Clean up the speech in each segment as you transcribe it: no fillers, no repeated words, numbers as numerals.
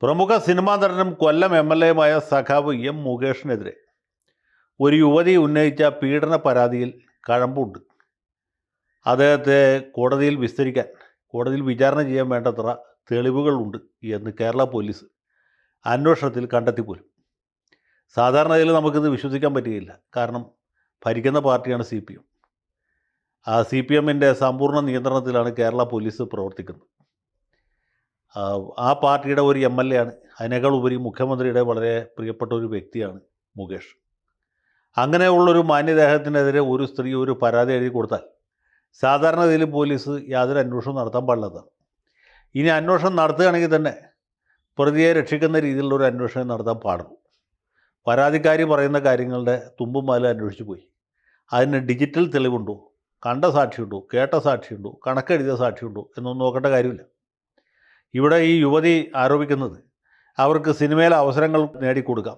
പ്രമുഖ സിനിമാ നടനും കൊല്ലം എം.എൽ.എയുമായ സഖാവ് എം മുകേഷിനെതിരെ ഒരു യുവതി ഉന്നയിച്ച പീഡന പരാതിയിൽ കഴമ്പുണ്ട്. അദ്ദേഹത്തെ കോടതിയിൽ വിചാരണ ചെയ്യാൻ വേണ്ടത്ര തെളിവുകളുണ്ട് എന്ന് കേരള പോലീസ് അന്വേഷണത്തിൽ കണ്ടെത്തിപ്പോലും. സാധാരണയിൽ നമുക്കിത് വിശ്വസിക്കാൻ പറ്റുകയില്ല. കാരണം ഭരിക്കുന്ന പാർട്ടിയാണ് CPM. ആ CPMൻ്റെ സമ്പൂർണ്ണ നിയന്ത്രണത്തിലാണ് കേരള പോലീസ് പ്രവർത്തിക്കുന്നത്. ആ പാർട്ടിയുടെ ഒരു MLA ആണ്. അതിനേക്കാൾ ഉപരി മുഖ്യമന്ത്രിയുടെ വളരെ പ്രിയപ്പെട്ട ഒരു വ്യക്തിയാണ് മുകേഷ്. അങ്ങനെയുള്ളൊരു മാന്യദേഹത്തിനെതിരെ ഒരു സ്ത്രീ ഒരു പരാതി എഴുതി കൊടുത്താൽ സാധാരണഗതിയിൽ പോലീസ് യാതൊരു അന്വേഷണവും നടത്താൻ പാടില്ലാത്തതാണ്. ഇനി അന്വേഷണം നടത്തുകയാണെങ്കിൽ തന്നെ പ്രതിയെ രക്ഷിക്കുന്ന രീതിയിലുള്ള ഒരു അന്വേഷണം നടത്താൻ പാടുള്ളൂ. പരാതിക്കാരി പറയുന്ന കാര്യങ്ങളുടെ തുമ്പും മാലും അന്വേഷിച്ച് പോയി അതിന് ഡിജിറ്റൽ തെളിവുണ്ടോ, കണ്ട സാക്ഷിയുണ്ടോ, കേട്ട സാക്ഷിയുണ്ടോ, കണക്കെഴുതിയ സാക്ഷിയുണ്ടോ എന്നൊന്നും നോക്കേണ്ട കാര്യമില്ല. ഇവിടെ ഈ യുവതി ആരോപിക്കുന്നത് അവർക്ക് സിനിമയിലെ അവസരങ്ങൾ നേടിക്കൊടുക്കാം,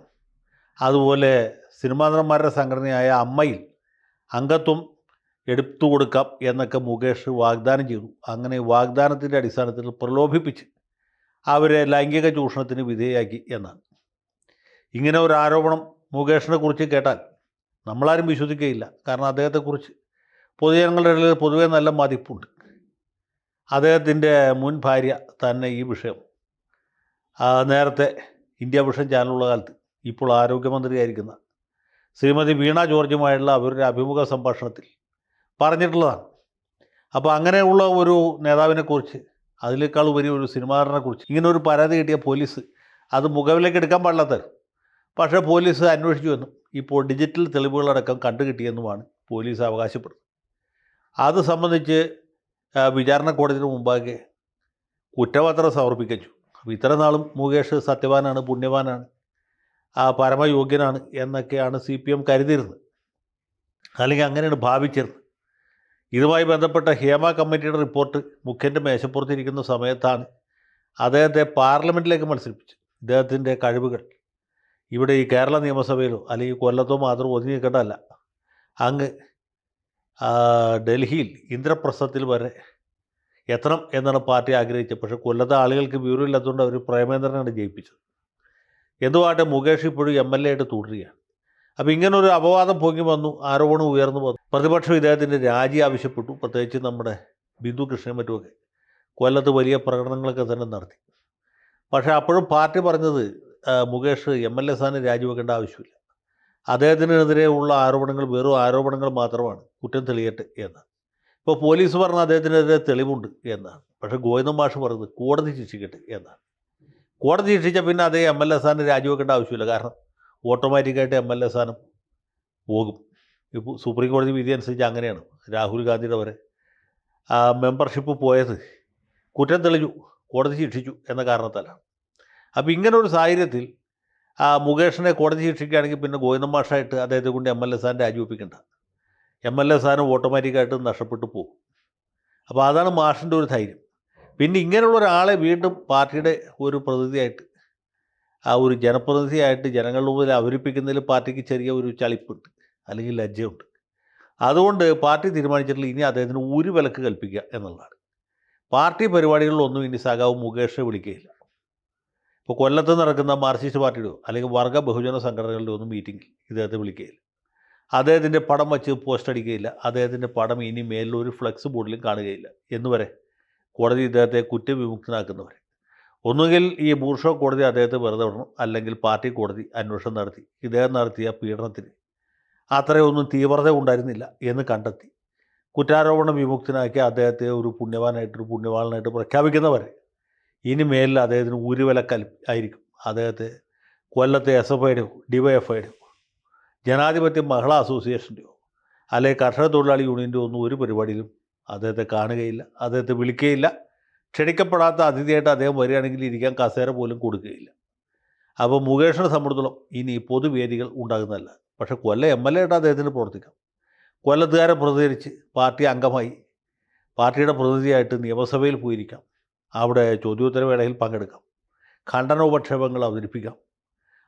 അതുപോലെ സിനിമാ നടന്മാരുടെ സംഘടനയായ അമ്മയിൽ അംഗത്വം എടുത്തു കൊടുക്കാം എന്നൊക്കെ മുകേഷ് വാഗ്ദാനം ചെയ്തു. അങ്ങനെ വാഗ്ദാനത്തിൻ്റെ അടിസ്ഥാനത്തിൽ പ്രലോഭിപ്പിച്ച് അവരെ ലൈംഗിക ചൂഷണത്തിന് വിധേയയാക്കി എന്നാണ്. ഇങ്ങനെ ഒരു ആരോപണം മുകേഷിനെ കുറിച്ച് കേട്ടാൽ നമ്മളാരും വിശ്വസിക്കുകയില്ല. കാരണം അദ്ദേഹത്തെക്കുറിച്ച് പൊതുജനങ്ങളുടെ ഇടയിൽ പൊതുവേ നല്ല മതിപ്പുണ്ട്. അദ്ദേഹത്തിൻ്റെ മുൻ ഭാര്യ തന്നെ ഈ വിഷയം നേരത്തെ ഇന്ത്യ വിഷൻ ചാനലുള്ള കാലത്ത് ഇപ്പോൾ ആരോഗ്യമന്ത്രിയായിരിക്കുന്ന ശ്രീമതി വീണ ജോർജുമായുള്ള അവരുടെ അഭിമുഖ സംഭാഷണത്തിൽ പറഞ്ഞിട്ടുള്ളതാണ്. അപ്പോൾ അങ്ങനെയുള്ള ഒരു നേതാവിനെക്കുറിച്ച്, അതിനേക്കാൾ ഉപരി ഒരു സിനിമാകാരനെക്കുറിച്ച് ഇങ്ങനെ ഒരു പരാതി കിട്ടിയ പോലീസ് അത് മുഖവിലേക്ക് എടുക്കാൻ പാടില്ലാത്തത്. പക്ഷേ പോലീസ് അന്വേഷിച്ചു എന്നും ഇപ്പോൾ ഡിജിറ്റൽ തെളിവുകളടക്കം കണ്ടുകിട്ടിയെന്നുമാണ് പോലീസ് അവകാശപ്പെടുന്നത്. അത് സംബന്ധിച്ച് വിചാരണ കോടതിന് മുമ്പാകെ കുറ്റപത്രം സമർപ്പിച്ചു. അപ്പോൾ ഇത്ര നാളും മുകേഷ് സത്യവാനാണ്, പുണ്യവാനാണ്, പരമയോഗ്യനാണ് എന്നൊക്കെയാണ് CPM കരുതിയിരുന്നത്, അല്ലെങ്കിൽ അങ്ങനെയാണ് ഭാവിച്ചിരുന്നത്. ഇതുമായി ബന്ധപ്പെട്ട ഹേമ കമ്മിറ്റിയുടെ റിപ്പോർട്ട് മുഖ്യൻ്റെ മേശപ്പുറത്തിരിക്കുന്ന സമയത്താണ് അദ്ദേഹത്തെ പാർലമെൻറ്റിലേക്ക് മത്സരിപ്പിച്ചത്. ഇദ്ദേഹത്തിൻ്റെ കഴിവുകൾ ഇവിടെ ഈ കേരള നിയമസഭയിലോ അല്ലെങ്കിൽ കൊല്ലത്തോ മാത്രം ഒതുങ്ങി നിൽക്കേണ്ടതല്ല, അങ്ങ് ഡൽഹിയിൽ ഇന്ദ്രപ്രസ്ഥത്തിൽ വരെ എത്തണം എന്നാണ് പാർട്ടി ആഗ്രഹിച്ചത്. പക്ഷേ കൊല്ലത്തെ ആളുകൾക്ക് വിവരമില്ലാത്തതുകൊണ്ട് അവർ പ്രേമേന്ദ്രനാണ് ജയിപ്പിച്ചത്. എന്തുവാട്ടെ മുകേഷ് ഇപ്പോഴും MLA ആയിട്ട് തുടരുകയാണ്. അപ്പോൾ ഇങ്ങനൊരു അപവാദം പൊങ്ങി വന്നു, ആരോപണം ഉയർന്നു വന്നു. പ്രതിപക്ഷം ഇദ്ദേഹത്തിൻ്റെ രാജി ആവശ്യപ്പെട്ടു. പ്രത്യേകിച്ച് നമ്മുടെ ബിന്ദു കൃഷ്ണയും മറ്റുമൊക്കെ കൊല്ലത്ത് വലിയ പ്രകടനങ്ങളൊക്കെ തന്നെ നടത്തി. പക്ഷേ അപ്പോഴും പാർട്ടി പറഞ്ഞത് മുകേഷ് MLA സ്ഥാനം രാജിവെക്കേണ്ട ആവശ്യമില്ല, അദ്ദേഹത്തിനെതിരെയുള്ള ആരോപണങ്ങൾ വെറും ആരോപണങ്ങൾ മാത്രമാണ്, കുറ്റം തെളിയട്ടെ എന്നാണ്. ഇപ്പോൾ പോലീസ് പറഞ്ഞ അദ്ദേഹത്തിനെതിരെ തെളിവുണ്ട് എന്നാണ്. പക്ഷേ ഗോവിന്ദൻ മാഷ് പറഞ്ഞത് കോടതി ശിക്ഷിക്കട്ടെ എന്നാണ്. കോടതി ശിക്ഷിച്ച പിന്നെ അതേ MLA സ്ഥാനം രാജിവെക്കേണ്ട ആവശ്യമില്ല. കാരണം ഓട്ടോമാറ്റിക്കായിട്ട് MLA സ്ഥാനം പോകും. ഇപ്പോൾ സുപ്രീം കോടതി വിധി അനുസരിച്ച് അങ്ങനെയാണ്. രാഹുൽ ഗാന്ധിയുടെ വരെ മെമ്പർഷിപ്പ് പോയത് കുറ്റം തെളിഞ്ഞു, കോടതി ശിക്ഷിച്ചു എന്ന കാരണത്താലാണ്. അപ്പോൾ ഇങ്ങനൊരു സാഹചര്യത്തിൽ മുകേഷിനെ കോടതി ശിക്ഷിക്കുകയാണെങ്കിൽ പിന്നെ ഗോവിന്ദൻ മാഷായിട്ട് അദ്ദേഹത്തെ കൊണ്ട് MLA സ്ഥാനം രാജിവെപ്പിക്കേണ്ട, MLA സ്ഥാനം ഓട്ടോമാറ്റിക്കായിട്ട് നഷ്ടപ്പെട്ടു പോകും. അപ്പോൾ അതാണ് മാഷിൻ്റെ ഒരു ധൈര്യം. പിന്നെ ഇങ്ങനെയുള്ള ഒരാളെ വീണ്ടും പാർട്ടിയുടെ ഒരു പ്രതിനിധിയായിട്ട്, ഒരു ജനപ്രതിനിധിയായിട്ട് ജനങ്ങളുടെ മുമ്പിൽ അവതരിപ്പിക്കുന്നതിൽ പാർട്ടിക്ക് ചെറിയ ഒരു ചളിപ്പുണ്ട്, അല്ലെങ്കിൽ ലജ്ജയുണ്ട്. അതുകൊണ്ട് പാർട്ടി തീരുമാനിച്ചിട്ടുള്ള ഇനി അദ്ദേഹത്തിന് ഒരു വിലക്ക് കൽപ്പിക്കുക എന്നുള്ളതാണ്. പാർട്ടി പരിപാടികളിലൊന്നും ഇനി സഖാവ് മുകേഷിനെ വിളിക്കുകയില്ല. ഇപ്പോൾ കൊല്ലത്ത് നടക്കുന്ന മാർക്സിസ്റ്റ് പാർട്ടിയുടെയോ അല്ലെങ്കിൽ വർഗ ബഹുജന സംഘടനകളുടെ ഒന്നും മീറ്റിങ്ങിൽ ഇദ്ദേഹത്തെ വിളിക്കുകയില്ല. അദ്ദേഹത്തിൻ്റെ പടം വച്ച് പോസ്റ്റ് അടിക്കുകയില്ല. അദ്ദേഹത്തിൻ്റെ പടം ഇനി മേലിലൊരു ഫ്ലെക്സ് ബോർഡിലും കാണുകയില്ല എന്നുവരെ കോടതി ഇദ്ദേഹത്തെ കുറ്റവിമുക്തനാക്കുന്നവരെ. ഒന്നുകിൽ ഈ ബൂർഷോ കോടതി അദ്ദേഹത്തെ വെറുതെ വിടണം, അല്ലെങ്കിൽ പാർട്ടി കോടതി അന്വേഷണം നടത്തി ഇദ്ദേഹം നടത്തിയ പീഡനത്തിന് അത്രയൊന്നും തീവ്രത ഉണ്ടായിരുന്നില്ല എന്ന് കണ്ടെത്തി കുറ്റാരോപണ വിമുക്തനാക്കി അദ്ദേഹത്തെ ഒരു പുണ്യവാനായിട്ടൊരു പുണ്യവാളനായിട്ട് പ്രഖ്യാപിക്കുന്നവരെ ഇനി മേലിൽ അദ്ദേഹത്തിന് ഊരുവിലക്കൽ ആയിരിക്കും. അദ്ദേഹത്തെ കൊല്ലത്തെ SFIയുടെയോ DYFIയുടെയോ ജനാധിപത്യ മഹിളാ അസോസിയേഷൻ്റെയോ അല്ലെങ്കിൽ കർഷക തൊഴിലാളി യൂണിയൻ്റെയോ ഒന്നും ഒരു പരിപാടിയിലും അദ്ദേഹത്തെ കാണുകയില്ല, അദ്ദേഹത്തെ വിളിക്കുകയില്ല. ക്ഷണിക്കപ്പെടാത്ത അതിഥിയായിട്ട് അദ്ദേഹം വരികയാണെങ്കിൽ ഇരിക്കാൻ കസേര പോലും കൊടുക്കുകയില്ല. അപ്പോൾ മുകേഷിനെ സംബന്ധിച്ചിടത്തോളം ഇനി പൊതുവേദികൾ ഉണ്ടാകുന്നതല്ല. പക്ഷേ കൊല്ലം MLA ആയിട്ട് അദ്ദേഹത്തിന് പ്രവർത്തിക്കാം. കൊല്ലത്തുകാരെ പ്രതികരിച്ച് പാർട്ടി അംഗമായി പാർട്ടിയുടെ പ്രതിനിധിയായിട്ട് നിയമസഭയിൽ പോയിരിക്കാം. അവിടെ ചോദ്യോത്തരവേളയിൽ പങ്കെടുക്കാം, ഖണ്ഡനോപക്ഷേപങ്ങൾ അവതരിപ്പിക്കാം,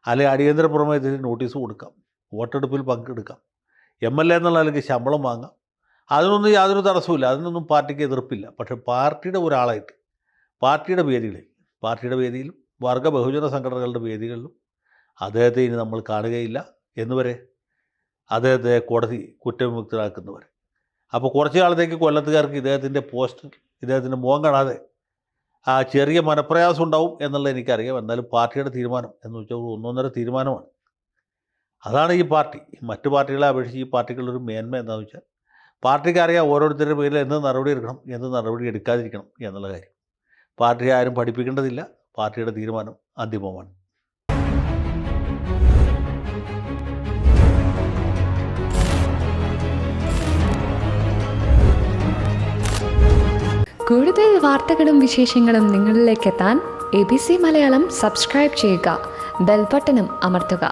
അല്ലെങ്കിൽ അടിയന്തര പ്രമേയത്തിന് നോട്ടീസ് കൊടുക്കാം, വോട്ടെടുപ്പിൽ പങ്കെടുക്കാം, MLA എന്നുള്ള നിലയ്ക്ക് ശമ്പളം വാങ്ങാം. അതിനൊന്നും യാതൊരു തടസ്സമില്ല, അതിനൊന്നും പാർട്ടിക്ക് എതിർപ്പില്ല. പക്ഷേ പാർട്ടിയുടെ ഒരാളായിട്ട് പാർട്ടിയുടെ വേദിയിലും വർഗ ബഹുജന സംഘടനകളുടെ വേദികളിലും അദ്ദേഹത്തെ ഇനി നമ്മൾ കാണുകയില്ല എന്നുവരെ, അദ്ദേഹത്തെ കോടതി കുറ്റവിമുക്തരാക്കുന്നവരെ. അപ്പോൾ കുറച്ച് കാലത്തേക്ക് കൊല്ലത്തുകാർക്ക് ഇദ്ദേഹത്തിൻ്റെ പോസ്റ്റർ, ഇദ്ദേഹത്തിൻ്റെ മുഖം കാണാതെ ആ ചെറിയ മനപ്രയാസം ഉണ്ടാവും എന്നുള്ളത് എനിക്കറിയാം. എന്നാലും പാർട്ടിയുടെ തീരുമാനം എന്ന് വെച്ചാൽ ഒന്നൊന്നര തീരുമാനമാണ്. അതാണ് ഈ പാർട്ടി. മറ്റു പാർട്ടികളെ അപേക്ഷിച്ച് ഈ പാർട്ടികളുടെ മേന്മ എന്താണെന്ന് വെച്ചാൽ പാർട്ടിക്ക് അറിയാം ഓരോരുത്തരുടെ പേരിൽ എന്ത് നടപടി എടുക്കണം, എന്ത് നടപടി എടുക്കാതിരിക്കണം എന്നുള്ള കാര്യം. പാർട്ടിയെ ആരും പഠിപ്പിക്കേണ്ടതില്ല. പാർട്ടിയുടെ തീരുമാനം അന്തിമമാണ്. കൂടുതൽ വാർത്തകളും വിശേഷങ്ങളും നിങ്ങളിലേക്ക് എത്താൻ ABC മലയാളം സബ്സ്ക്രൈബ് ചെയ്യുക, ബെൽ ബട്ടണും അമർത്തുക.